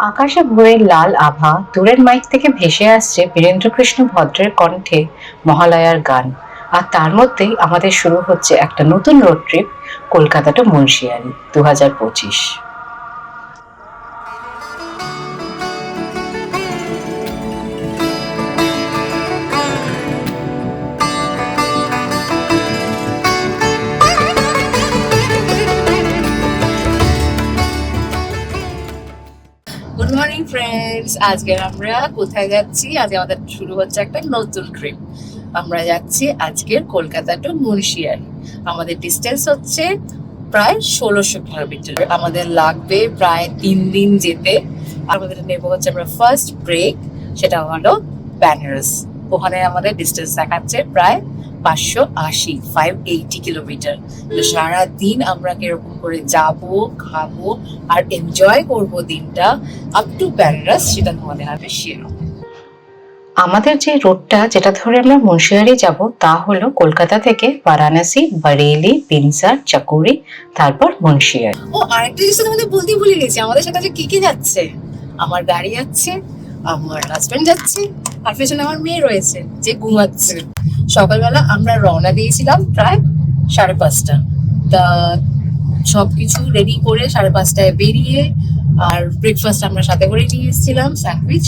আকাশে ভোরের লাল আভা, দূরের মাইক থেকে ভেসে আসছে বীরেন্দ্রকৃষ্ণ ভদ্রের কণ্ঠে মহালয়ার গান। আর তার মধ্যেই আমাদের শুরু হচ্ছে একটা নতুন road trip, Kolkata to Munsiyari 2025। Good morning friends, আজকে আমরা কোথায় যাচ্ছি? আজকে আমাদের শুরু হচ্ছে একটা নতুন ট্রিপ। আমরা যাচ্ছি আজকের কলকাতা টু মুন্সিয়ারি। আমাদের ডিস্টেন্স হচ্ছে প্রায় 1600 কিলোমিটার। আমাদের লাগবে প্রায় 3 দিন যেতে। আমাদের নেব হচ্ছে আমরা ফার্স্ট ব্রেক, সেটা হলো বেনারস। ওখানে আমাদের ডিস্টেন্স দেখাচ্ছে প্রায় 580 কিলোমিটার। তো সারাদিন আমরা কিরকম করে যাব, খাবো আর এনজয় করব দিনটা আপ টু বেনারস, সেটা তোমাদের হাতে শেয়ার। আমাদের যে রোডটা যেটা ধরে আমরা মুন্সিয়ারি যাব তা হলো কলকাতা থেকে বারাণসী, বরেলি, বিনসার, চাকুরি, তারপর মুন্সিয়ারি। ও আরেকটা জিনিস তোমাদের বলতে ভুলে গেছি, আমাদের সাথে যে কে যাচ্ছে। আমার গাড়ি যাচ্ছে, আমার হাজবেন্ড যাচ্ছে, আর পেছনে আমার মেয়ে রয়েছে যে ঘুমাচ্ছে। সকালবেলা আমরা রওনা দিয়েছিলাম প্রায় 5:30। তা সবকিছু রেডি করে 5:30টায় বেরিয়ে, আর ব্রেকফাস্ট আমরা সাথে করে নিয়ে এসেছিলাম, স্যান্ডউইচ।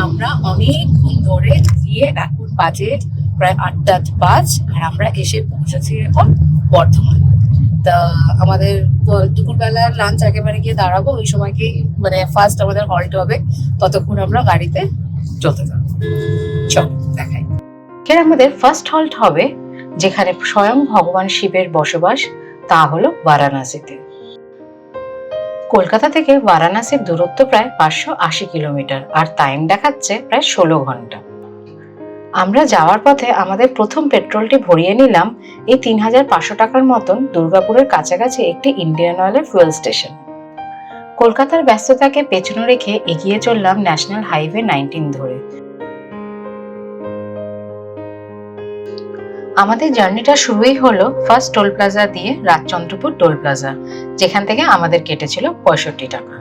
আমরা অনেকক্ষণ ধরে গিয়ে এখন বাজে প্রায় 8:05, আর আমরা এসে পৌঁছেছি এখন বর্ধমান। তা আমাদের দুপুরবেলার লাঞ্চ একেবারে গিয়ে দাঁড়াবো, ওই সময়কে মানে ফার্স্ট আমাদের হল্ট হবে, ততক্ষণ আমরা গাড়িতে চলতে থাকবো। চল দেখাই। আমাদের ফার্স্ট হল্ট হবে যেখানে স্বয়ং ভগবান শিবের বসবাস, তা হলো বারাণসীতে। কলকাতা থেকে বারাণসীর দূরত্ব প্রায় 580 কিলোমিটার, আর টাইম দেখাচ্ছে প্রায় 16 ঘন্টা। আমরা যাওয়ার পথে আমাদের প্রথম পেট্রোলটি ভরিয়ে নিলাম এই 3500 টাকার মতন দুর্গাপুরের কাছাকাছি একটি ইন্ডিয়ান অয়েলের ফুয়েল স্টেশন। কলকাতার ব্যস্ততাকে পেছনে রেখে এগিয়ে চললাম ন্যাশনাল হাইওয়ে 19 ধরে। আমাদের জার্নিটা শুরুই হলো ফার্স্ট টোল প্লাজা দিয়ে, রাজচন্দ্রপুর টোল প্লাজা, যেখান থেকে আমাদের কেটেছিল 65 টাকা।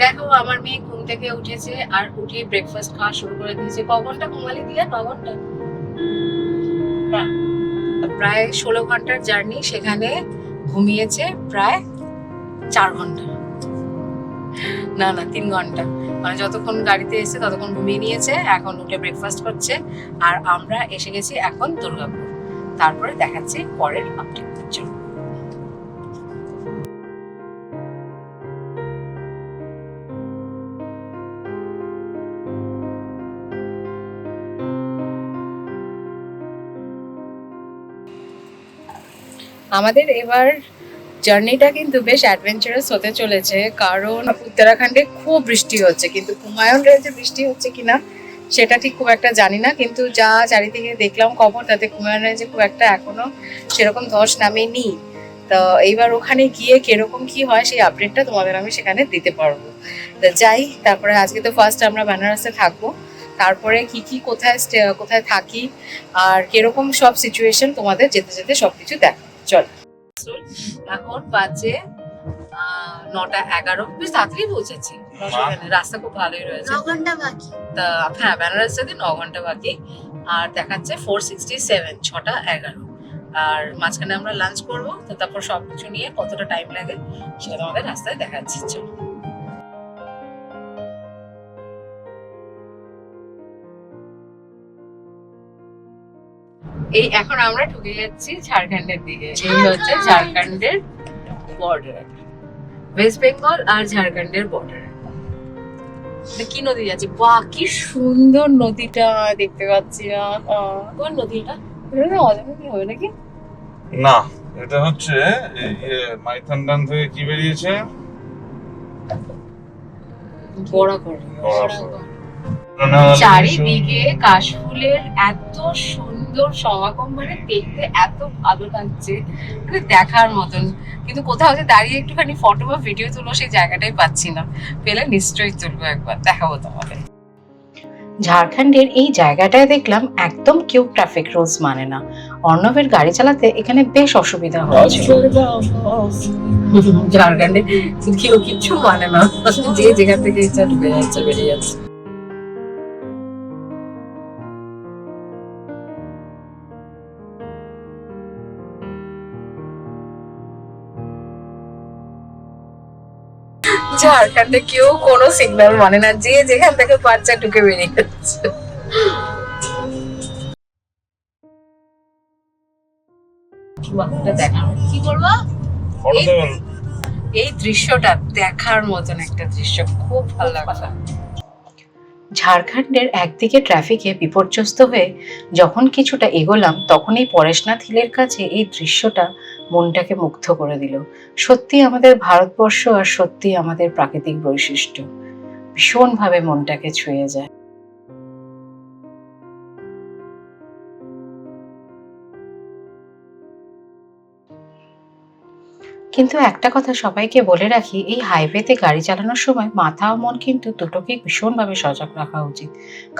দেখো আমার মেয়ে ঘুম থেকে উঠেছে, আর উঠে ব্রেকফাস্ট খাওয়া শুরু করে দিয়েছে। ক ঘন্টা ঘুমালি দিয়ে? 9 ঘন্টা, প্রায় 16 ঘন্টার জার্নি। সেখানে ঘুমিয়েছে প্রায় 4 ঘন্টা, না 3 ঘন্টা। মানে যতক্ষণ গাড়িতে এসে ততক্ষণ ঘুমিয়ে নিয়েছে। এখন উঠে ব্রেকফাস্ট করছে, আর আমরা এসে গেছি এখন দুর্গাপুর। তারপরে দেখাচ্ছি পরের আপডেটের জন্য। আমাদের এবার জার্নিটা কিন্তু বেশ অ্যাডভেঞ্চারাস হতে চলেছে, কারণ উত্তরাখণ্ডে খুব বৃষ্টি হচ্ছে, কিন্তু কুমায়ুন রেঞ্জে বৃষ্টি হচ্ছে কিনা সেটা ঠিক খুব একটা জানি না। কিন্তু যা চারিদিকে দেখলাম খবর, তাতে কুমায়ুন রেঞ্জে খুব একটা এখনো সেরকম ধস নামেনি। তো এইবার ওখানে গিয়ে কিরকম কি হয় সেই আপডেটটা তোমাদের আমি সেখানে দিতে পারবো। তো যাই, তারপরে আজকে তো ফার্স্ট আমরা বেনারসে থাকবো, তারপরে কি কোথায় থাকি আর কিরকম সব সিচুয়েশন তোমাদের যেতে যেতে সবকিছু দেখা। চল, এখন বাজে 9:11, বেশ তাড়াতাড়ি পৌঁছেছি। রাস্তা খুব ভালোই রয়েছে। 9 ঘন্টা বাকি। তা হ্যাঁ, বেনারস যেতে 9 ঘন্টা বাকি, আর দেখাচ্ছে 467, 6:11। আর মাঝখানে আমরা লাঞ্চ করবো, তো তারপর সবকিছু নিয়ে কতটা টাইম লাগে সেটা আমাদের রাস্তায় দেখাচ্ছি। চলো। এই এখন আমরা ঢুকে যাচ্ছি ঝাড়খণ্ডের দিকে। এই হচ্ছে ঝাড়খণ্ডের বর্ডার, ওয়েস্ট বেঙ্গল আর ঝাড়খণ্ডের বর্ডার। কি নদী যাচ্ছে? বাহ, কি সুন্দর নদীটা দেখতে পাচ্ছি। কোন নদী এটা? অজানা হবে নাকি? না, এটা হচ্ছে মাইথন ড্যাম থেকে কি বেরিয়েছে, বরাকর। চারিদিকে কাশফুলের এত সুন্দর সমাগম, মানে দেখতে এত ভালো লাগছে, মানে দেখার মতন। কিন্তু কোথাও যে দাঁড়িয়ে একটুখানি ফটো বা ভিডিও তুলো সেই জায়গাটাই পাচ্ছি না। পেলে নিশ্চয়ই তুলবো, একবার দেখাবো তোমাদের। ঝাড়খণ্ডের এই জায়গাটায় দেখলাম একদম কেউ ট্রাফিক রুলস মানে না। অর্ণবের গাড়ি চালাতে এখানে বেশ অসুবিধা হয়েছিল। ঝাড়খণ্ডে কেউ কিছু মানে না, যে যেখান থেকে ইচ্ছা ঢুকে যাচ্ছে, বেরিয়ে যাচ্ছে। ঝাড়খণ্ডে কেউ কোনো সিগন্যাল মানে না, যে যেখান থেকে পাচ্ছে ঢুকে বেরিয়ে যাচ্ছে। কি বলবো, এই দৃশ্যটা দেখার মতন একটা দৃশ্য, খুব ভালো লাগছে। ঝাড়খণ্ডের একদিকে ট্রাফিকে বিপর্যস্ত হয়ে যখন কিছুটা এগোলাম, তখনই পরেশনাথ হিলের কাছে এই দৃশ্যটা মনটাকে মুগ্ধ করে দিল। সত্যি আমাদের ভারতবর্ষ আর সত্যি আমাদের প্রাকৃতিক বৈশিষ্ট্য ভীষণভাবে মনটাকে ছুঁয়ে যায়। কিন্তু একটা কথা সবাইকে বলে রাখি, এই হাইওয়েতে গাড়ি চালানোর সময় মাথা ও মন কিন্তু দুটোকে ভীষণভাবে সজাগ রাখা উচিত,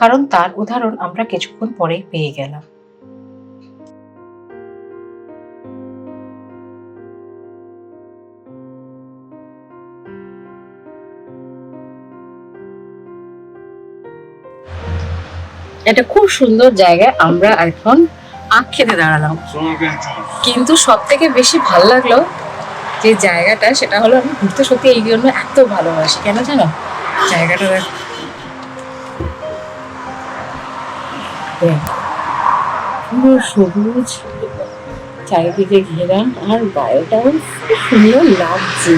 কারণ তার উদাহরণ আমরা কিছুক্ষণ পরেই পেয়ে গেলাম। এটা খুব সুন্দর জায়গায় আমরা এখন আখ খেতে দাঁড়ালাম, কিন্তু সব থেকে বেশি ভালো লাগলো যে জায়গাটা, সেটা হলো আমি ঘুরতে সত্যি এই জন্য এত ভালোবাসি। কেন জানো? জায়গাটা পুরো সবুজ, চারিদিকে ঘেরা, আর গায়েটাও খুব সুন্দর লাগছে।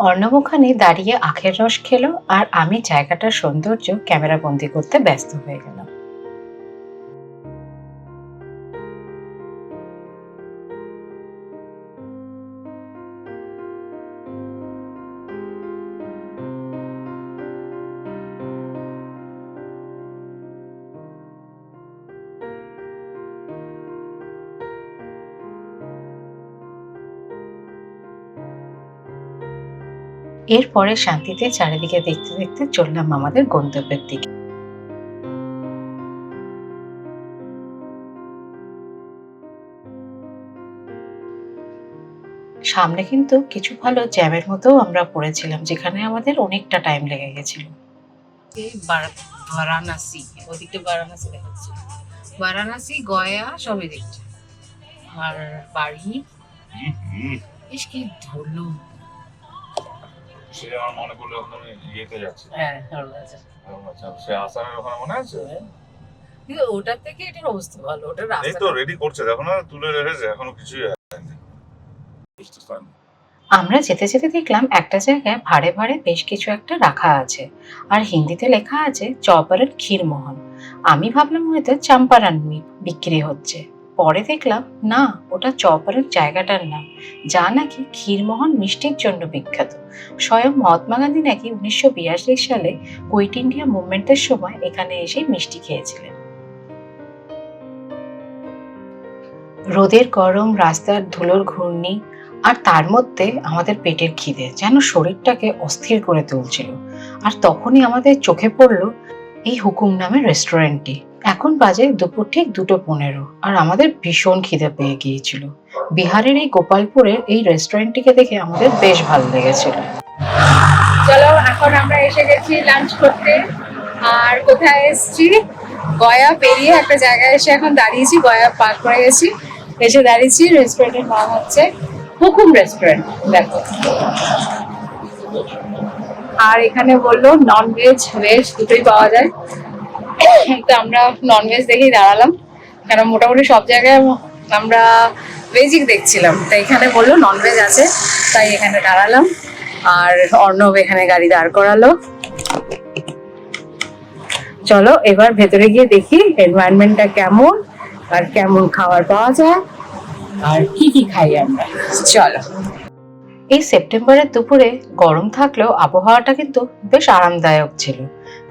অর্ণব ওখানে দাঁড়িয়ে আখের রস খেলো, আর আমি জায়গাটার সৌন্দর্য ক্যামেরা বন্দি করতে ব্যস্ত হয়ে গেলাম। এরপরে শান্তিতে চারিদিকে দেখতে দেখতে চললাম আমাদের গন্তব্যের দিকে। সামনে কিন্তু কিছু ভালো জ্যামের মতো আমরা পড়েছিলাম, যেখানে আমাদের অনেকটা টাইম লেগে গেছিল। এই বারাণসী, ওদিকটা বারাণসী দেখাচ্ছে, বারাণসী গয়া সবই দেখছে। আর বাড়ি বেশ কি ধরলো, সে আমার মনে পড়লো ওখানে ইয়েতে যাচ্ছে। হ্যাঁ সে আসামের ওখানে মনে আছে? কিন্তু ওটার থেকে এটার অবস্থা ভালো, ওটার এই রাস্তা তো রেডি করছে, দেখো না, তুলে রেখেছে, এখনো কিছুই হয়নি। আমরা যেতে যেতে দেখলাম একটা জায়গায় ভাড়ে ভাড়ে বেশ কিছু একটা রাখা আছে, আর হিন্দিতে লেখা আছে চৌপারন ক্ষীরমোহন। আমি ভাবলাম হয়তো চম্পারন বিক্রি হচ্ছে, পরে দেখলাম না, ওটা চৌপারন জায়গাটার নাম, যা নাকি ক্ষীরমোহন মিষ্টির জন্য বিখ্যাত। স্বয়ং মহাত্মা গান্ধী নাকি 1942 সালে কুইট ইন্ডিয়া মুভমেন্টের সময় এখানে এসে মিষ্টি খেয়েছিলেন। রোদের গরম, রাস্তার ধুলোর ঘূর্ণি, আর তার মধ্যে আমাদের পেটের খিদে যেন শরীরটাকে অস্থির করে তুলছিল। আর তখনই আমাদের চোখে পড়ল এই হুকুম নামের রেস্টুরেন্টটি। এখন বাজে দুপুর ঠিক 2:15, আর আমাদের ভীষণ খিদে পেয়ে গিয়েছিল। বিহারের এই গোপালপুরের এই রেস্টুরেন্টটিকে দেখে আমাদের বেশ ভালো লেগেছিল। চলো এখন আমরা এসে গেছি লাঞ্চ করতে। আর কোথায় এসেছি? গয়া পেরিয়ে একটা জায়গায় এসে এখন দাঁড়িয়েছি, গয়া পার করে গেছি, এসে দাঁড়িয়েছি। রেস্টুরেন্টের নাম হচ্ছে হুকুম রেস্টুরেন্ট, দেখো। আর এখানে বললো নন ভেজ ভেজ দুটোই পাওয়া যায়, তো আমরা নন ভেজ দেখেই দাঁড়ালাম, কারণ মোটামুটি সব জায়গায় আমরা ভেজই দেখছিলাম, তাই এখানে বললো নন ভেজ আছে, তাই এখানে দাঁড়ালাম। আর অর্ণব এখানে গাড়ি দাঁড় করালো। চলো এবার ভেতরে গিয়ে দেখি এনভায়রনমেন্টটা কেমন, আর কেমন খাবার পাওয়া যায়, আর কি কি খাই আমরা। চলো। এই সেপ্টেম্বরের দুপুরে গরম থাকলেও আবহাওয়াটা কিন্তু বেশ আরামদায়ক ছিল।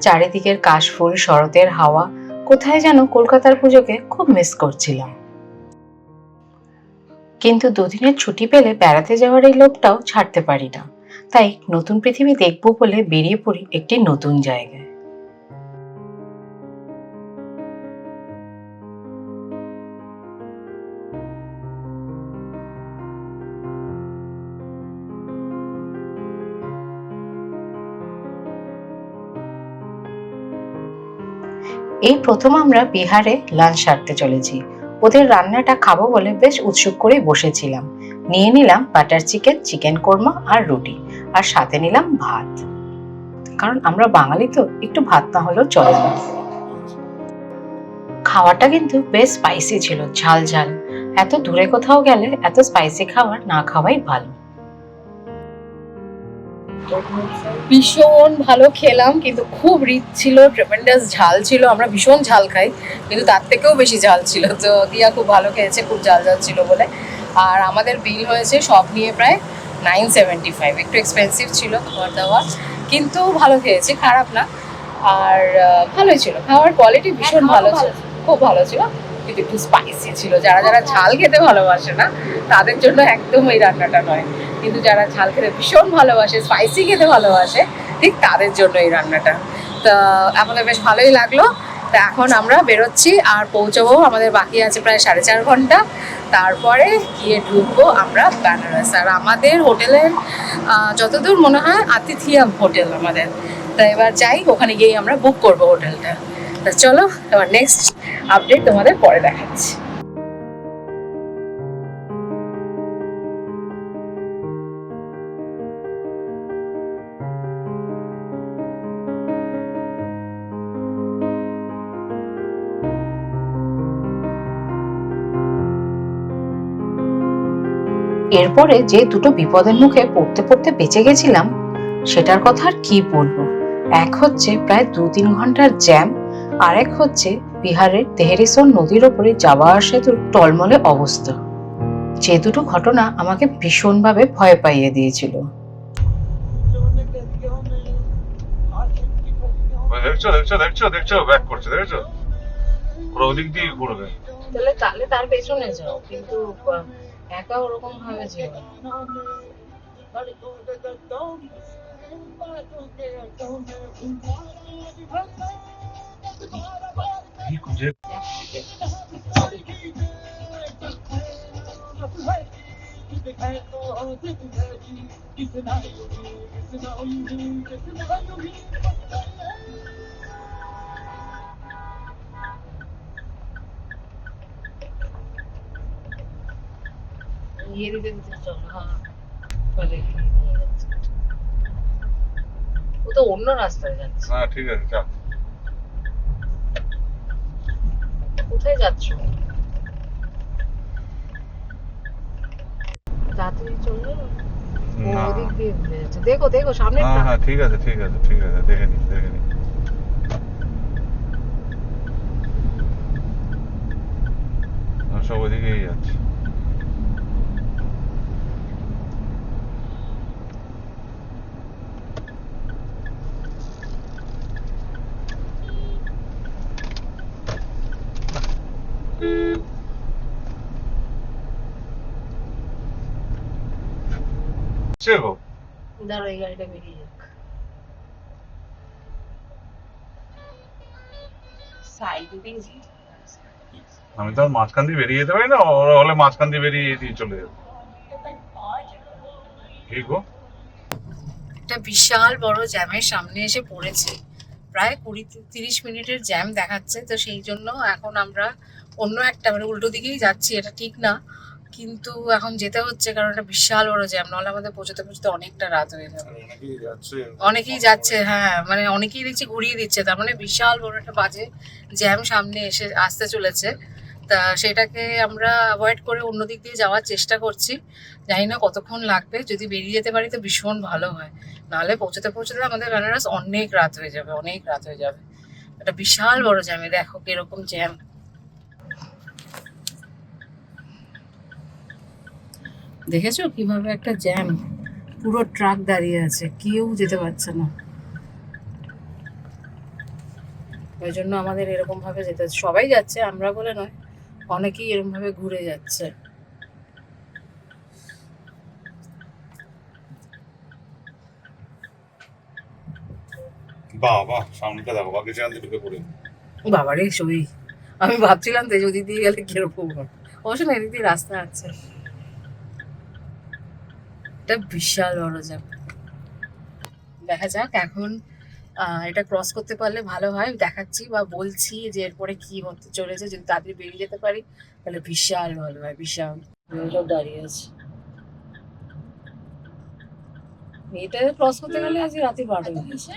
চারিদিকের কাশফুল, শরতের হাওয়া, কোথায় যেন কলকাতার পুজোকে খুব মিস করছিলাম। কিন্তু দুদিনের ছুটি পেলে বেড়াতে যাওয়ার এই লোভটাও ছাড়তে পারি না। তাই নতুন পৃথিবী দেখবো বলে বেরিয়ে পড়ি একটি নতুন জায়গায়। এই প্রথম আমরা বিহারে লাঞ্চ সারতে চলেছি। ওদের রান্নাটা খাবো বলে বেশ উৎসুক করে বসেছিলাম। নিয়ে নিলাম বাটার চিকেন, চিকেন কোরমা আর রুটি, আর সাথে নিলাম ভাত, কারণ আমরা বাঙালি তো একটু ভাত না হলেও চলে না। খাওয়াটা কিন্তু বেশ স্পাইসি ছিল, ঝাল ঝাল। এত দূরে কোথাও গেলে এত স্পাইসি খাবার না খাওয়াই ভালো। ভীষণ ভালো খেলাম, কিন্তু খুব রিচ ছিল, ট্রেমেন্ডাস ঝাল ছিল। আমরা ভীষণ ঝাল খাই, কিন্তু তার থেকেও বেশি ঝাল ছিল। তো দিয়া খুব ভালো খেয়েছে, খুব ঝাল ঝাল ছিল বলে। আর আমাদের বিল হয়েছে সব নিয়ে প্রায় 975। একটু এক্সপেন্সিভ ছিল খাবার দাবার, কিন্তু ভালো খেয়েছি, খারাপ না। আর ভালোই ছিল, খাওয়ার কোয়ালিটি ভীষণ ভালো ছিল, খুব ভালো ছিল, কিন্তু একটু স্পাইসি ছিল। যারা যারা ঝাল খেতে ভালোবাসে না তাদের জন্য একদম এই রান্নাটা নয়, কিন্তু যারা ঝাল খেতে ভীষণ ভালোবাসে, স্পাইসি খেতে ভালোবাসে, ঠিক তাদের জন্য এই রান্নাটা। তা আমাদের বেশ ভালোই লাগলো। তা এখন আমরা বেরোচ্ছি, আর পৌঁছবো, আমাদের বাকি আছে প্রায় 4.5 ঘন্টা। তারপরে গিয়ে ঢুকবো আমরা বেনারস। আর আমাদের হোটেলের যতদূর মনে হয় আতিথিয়াম হোটেল আমাদের। তা এবার যাই, ওখানে গিয়েই আমরা বুক করবো হোটেলটা। তা চলো, এবার নেক্সট আপডেট তোমাদের পরে দেখাচ্ছি। এরপরে যে দুটো বিপদের মুখে পড়তে পড়তে বেঁচে গেছিলাম, সেটার কথা আর কি বলবো। এক হচ্ছে প্রায় 2-3 ঘন্টার জ্যাম, আর এক হচ্ছে বিহারের তেহরিসোন নদীর ওপরে যাওয়া সেতুর টলমলে অবস্থা। যে দুটো ঘটনা আমাকে ভীষণভাবে ভয় পাইয়ে দিয়েছিল। দেখছো দেখছো দেখছো দেখছো ব্যাক করছে, দেখছো ওরা ওদিক দিয়ে ঘুরবে। তাহলে তার পেছনে যাও, কিন্তু একা ওরকম ভাবে যেও। ও তো অন্য রাস্তায় যাচ্ছে। হ্যাঁ ঠিক আছে, চল। কোথায় যাচ্ছ? তাড়াতাড়ি চলো। ওদিক দিয়ে ঘুরে যাচ্ছে, দেখো দেখো সামনে। হ্যাঁ হ্যাঁ ঠিক আছে ঠিক আছে ঠিক আছে, দেখে নি দেখে নি। সব ওদিকেই যাচ্ছে। দাঁড়ো, এই গাড়িটা বেরিয়ে যাক। আমি তো আর মাঝখান দিয়ে বেরিয়ে যেতে পারি না, ওরা হলে মাঝখান দিয়ে বেরিয়ে দিয়ে চলে যাবে। কি গো, একটা বিশাল বড় জ্যামের সামনে এসে পড়েছে। প্রায় 20-30 মিনিটের জ্যাম দেখাচ্ছে। তো সেই জন্য এখন আমরা অন্য একটা, মানে উল্টো দিকেই যাচ্ছি। এটা ঠিক না, কিন্তু এখন যেতে হচ্ছে, কারণ এটা বিশাল বড় জ্যাম, নাহলে আমাদের পৌঁছতে পৌঁছতে অনেকটা রাত হয়ে যাবে। অনেকেই যাচ্ছে, হ্যাঁ, মানে অনেকেই দেখছি ঘুরিয়ে দিচ্ছে। তার মানে বিশাল বড় একটা বাজে জ্যাম সামনে এসে আসতে চলেছে। তা সেটাকে আমরা অ্যাভয়েড করে অন্য দিক দিয়ে যাওয়ার চেষ্টা করছি। জানি না কতক্ষণ লাগবে, যদি বেরিয়ে যেতে পারি তো ভীষণ ভালো হয়, নাহলে পৌঁছতে পৌঁছতে আমাদের বেনারস অনেক রাত হয়ে যাবে, অনেক রাত হয়ে যাবে। একটা বিশাল বড় জ্যামে দেখো কিরকম জ্যাম। দেখেছো কিভাবে একটা জ্যাম। পুরো ট্রাক দাঁড়িয়ে আছে, কেউ যেতে পারছে না। ওই জন্য আমাদের এরকম ভাবে যেতে হচ্ছে। সবাই যাচ্ছে, আমরা বলে নয়, অনেকেই এরকম ভাবে ঘুরে যাচ্ছে। বাহ বাহ, সামনেটা দেখো, বাকি সেখান থেকে ঢুকে পড়ে। বাবারে সই, আমি ভাবছিলাম তেজ ওদিক দিয়ে গেলে কিরকম হয়। অবশ্য না, এদিক দিয়ে রাস্তা আছে। এটা বিশাল বড় জ্যাম। দেখা যাক এখন এটা ক্রস করতে পারলে ভালো হয়। দেখাচ্ছি বা বলছি যে এরপরে কি হতে চলেছে, যদি তাড়াতাড়ি বেরিয়ে যেতে পারি তাহলে বিশাল ভালো হয়, বিশাল। লোক দাঁড়িয়ে আছে, এটা ক্রস করতে গেলে আজকে রাতে 12টা হয়ে গেছে।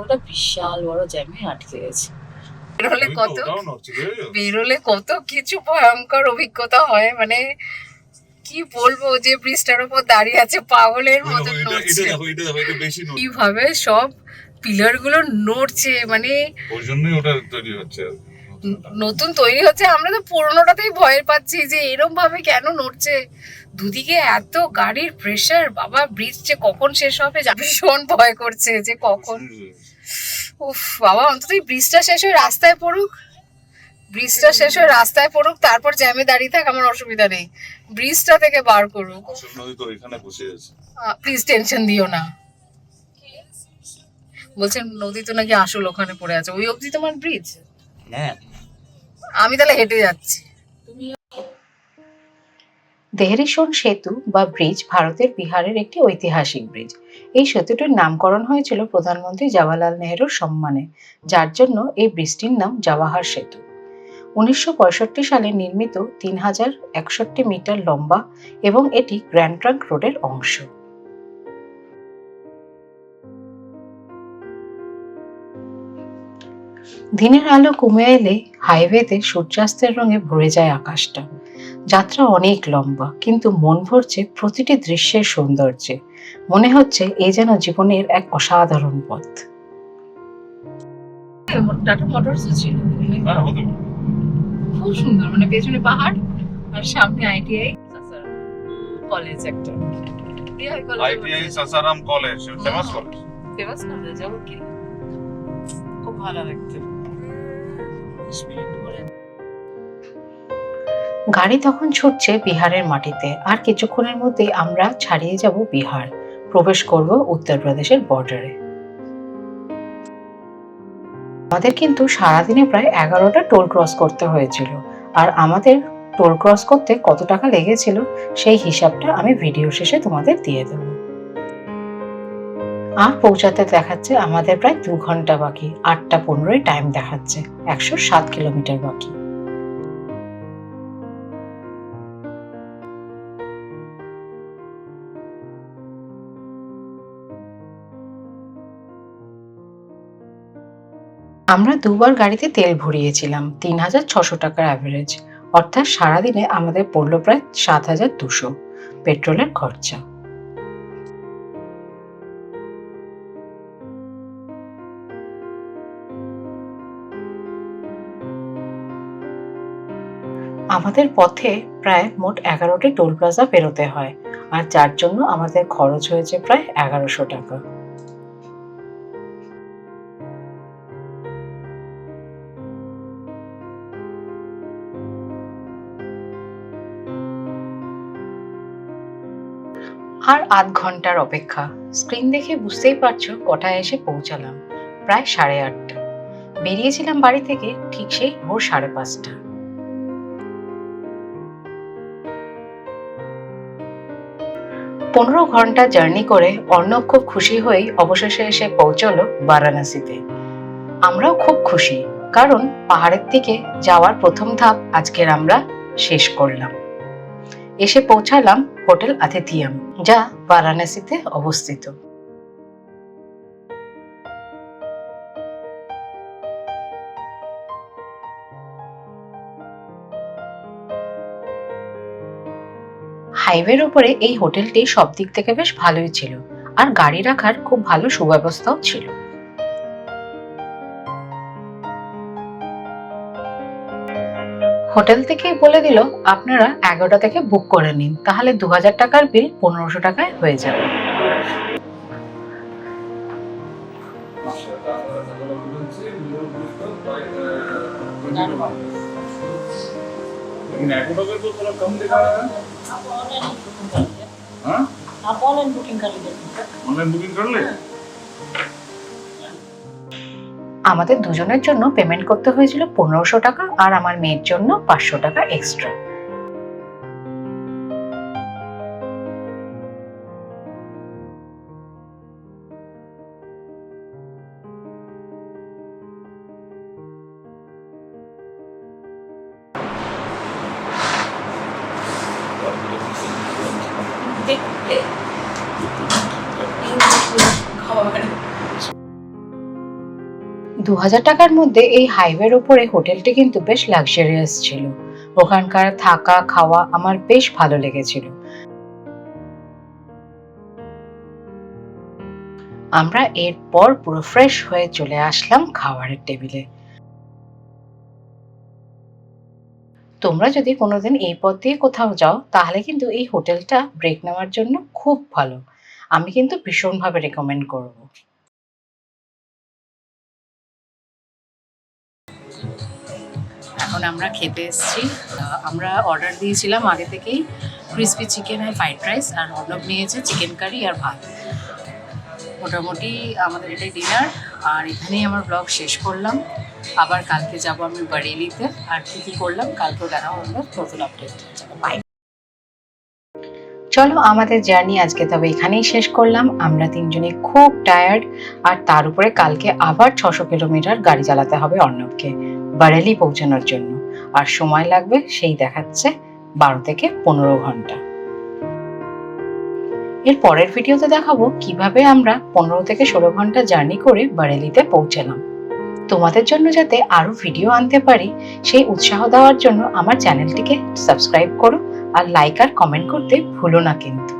ওটা বিশাল বড় জ্যামে আটকে গেছে। বেরোলে কত, বেরোলে কত কিছু ভয়ঙ্কর অভিজ্ঞতা হয়, মানে কি বলবো, যে ব্রিজটার উপর দাঁড়িয়ে আছে পাগলের মতো নড়ছে, কিভাবে সব পিলার গুলো নড়ছে, মানে ওই জন্যই ওটা তৈরি হচ্ছে। নতুন তৈরি হচ্ছে, আমরা তো পুরোনোটাতেই ভয় পাচ্ছি যে এরম ভাবে কেন নড়ছে। দুদিকে এত গাড়ির প্রেসার, বাবা ব্রিজ যে কখন শেষ হবে ভীষণ ভয় করছে যে কখন। উফ বাবা, অন্তত এই ব্রিজটা শেষ হয়ে রাস্তায় পড়ুক, ব্রিজটা শেষ হয়ে রাস্তায় পড়ুক, তারপর জ্যামে দাঁড়িয়ে থাক, আমার অসুবিধা নেই, ব্রিজটা থেকে বার করুক। নদী তো এখানে বসে আছে। প্লিজ টেনশন দিও না। বলছেন নদী তো নাকি আসল ওখানে পড়ে আছে, ওই অবধি তোমার ব্রিজ? হ্যাঁ, আমি তাহলে হেঁটে যাচ্ছি। দেহরিসোন সেতু বা ব্রিজ ভারতের বিহারের একটি ঐতিহাসিক ব্রিজ। এই সেতুটির নামকরণ হয়েছিল প্রধানমন্ত্রী জওয়াহরলাল নেহরুর সম্মানে, যার জন্য এই ব্রিজটির নাম জওয়াহর সেতু। 1965 সালে নির্মিত 3061 মিটার লম্বা এবং এটি গ্র্যান্ড ট্রাঙ্ক রোডের অংশ। দিনের আলো কমে এলে হাইওয়েতে সূর্যাস্তের রঙে ভরে যায় আকাশটা। যাত্রা অনেক লম্বা, কিন্তু মন ভরছে প্রতিটি দৃশ্যের সৌন্দর্যে। মনে হচ্ছে এই যেন জীবনের এক অসাধারণ পথ। টাটা মোটরস ছিল, খুব সুন্দর, মানে পেছনে পাহাড় আর সামনে আইটিআই কলেজ, একটা ITI Sasaram college, famous college. Famous college, যাবো কি, খুব ভালো দেখতে। গাড়ি তখন ছুটছে বিহারের মাটিতে, আর কিছুক্ষণের মধ্যেই আমরা ছাড়িয়ে যাব বিহার, প্রবেশ করব উত্তরপ্রদেশের বর্ডারে। আমাদের কিন্তু সারাদিনে প্রায় 11টা টোল ক্রস করতে হয়েছিল, আর আমাদের টোল ক্রস করতে কত টাকা লেগেছিল সেই হিসাবটা আমি ভিডিও শেষে তোমাদের দিয়ে দেব। আর পৌঁছাতে দেখাচ্ছে আমাদের প্রায় 2 ঘন্টা বাকি, 8টা 15 টাইম দেখাচ্ছে, 107 কিলোমিটার বাকি। আমরা দুবার গাড়িতে তেল ভরিয়েছিলাম, 3600 টাকার অ্যাভারেজ, অর্থাৎ সারাদিনে আমাদের পড়লো প্রায় 7200 পেট্রোলের খরচা। আমাদের পথে প্রায় মোট 11টি টোল প্লাজা পেরোতে হয়, আর যার জন্য আমাদের খরচ হয়েছে প্রায় 1100 টাকা। আর আধ ঘন্টার অপেক্ষা। স্ক্রিন দেখে বুঝতেই পারছো কটায় এসে পৌঁছালাম, প্রায় 8:30। বেরিয়েছিলাম বাড়ি থেকে ঠিক সেই ভোর 5:30। 15 ঘন্টা জার্নি করে অর্ণব খুব খুশি হয়েই অবশেষে এসে পৌঁছলো বারাণসীতে। আমরাও খুব খুশি, কারণ পাহাড়ের দিকে যাওয়ার প্রথম ধাপ আজকের আমরা শেষ করলাম। এসে পৌঁছালাম হোটেল আতিথিয়াম, যা বারাণসীতে অবস্থিত। হাইওয়ের উপরে এই হোটেলটি সব দিক থেকে বেশ ভালোই ছিল, আর গাড়ি রাখার খুব ভালো সুব্যবস্থাও ছিল। হোটেল থেকেই বলে দিল আপনারা 11টা থেকে বুক করে নিন, তাহলে 2000 টাকার বিল 1500 টাকায় হয়ে যাবে। लेकिन एक्वाडोर में तो थोड़ा कम दिखा रहा है। हाँ? आप ऑनलाइन बुकिंग कर लीजिए। ऑनलाइन बुकिंग कर ले। আমাদের দুজনের জন্য পেমেন্ট করতে হয়েছিল 1500 টাকা, আর আমার মেয়ের জন্য 500 টাকা এক্সট্রা। দেখতে 2000 টাকার মধ্যে এই হাইওয়ের উপরে হোটেলটি কিন্তু বেশ লাক্সারিয়াস ছিল। ওখানকার থাকা খাওয়া আমার বেশ ভালো লেগেছিল। আমরা এরপর পুরো ফ্রেশ হয়ে চলে আসলাম খাবারের টেবিলে। তোমরা যদি কোনোদিন এই পথ দিয়ে কোথাও যাও তাহলে কিন্তু এই হোটেলটা ব্রেক নেওয়ার জন্য খুব ভালো। আমি কিন্তু ভীষণভাবে রেকমেন্ড করব। এখন আমরা খেতে এসেছি। আমরা অর্ডার দিয়েছিলাম আগে থেকেই ক্রিসপি চিকেন আর ফ্রাইড রাইস, আর অর্ণব নিয়েছে চিকেন কারি আর ভাত। মোটামুটি আমাদের এটাই ডিনার, আর এখানেই আমার ব্লগ শেষ করলাম। আবার কালকে যাব আমি বারেলিতে, আর কী করলাম কালকেও দেখা হলো নতুন আপডেট। বাই। চলো আমাদের জার্নি আজকে তবে এখানেই শেষ করলাম। আমরা তিনজনে খুব টায়ার্ড, আর তার উপরে কালকে আবার 600 কিলোমিটার গাড়ি চালাতে হবে অর্ণবকে বারেলি পৌঁছানোর জন্য, আর সময় লাগবে সেই দেখাচ্ছে 12 থেকে 15 ঘন্টা। এর পরের ভিডিওতে দেখাবো কিভাবে আমরা 15 থেকে 16 ঘন্টা জার্নি করে বারেলিতে পৌঁছালাম। তোমাদের জন্য যাতে আরো ভিডিও আনতে পারি সেই উৎসাহ দেওয়ার জন্য আমার চ্যানেলটিকে সাবস্ক্রাইব করো, আর লাইক আর কমেন্ট করতে ভুলো না কিন্তু।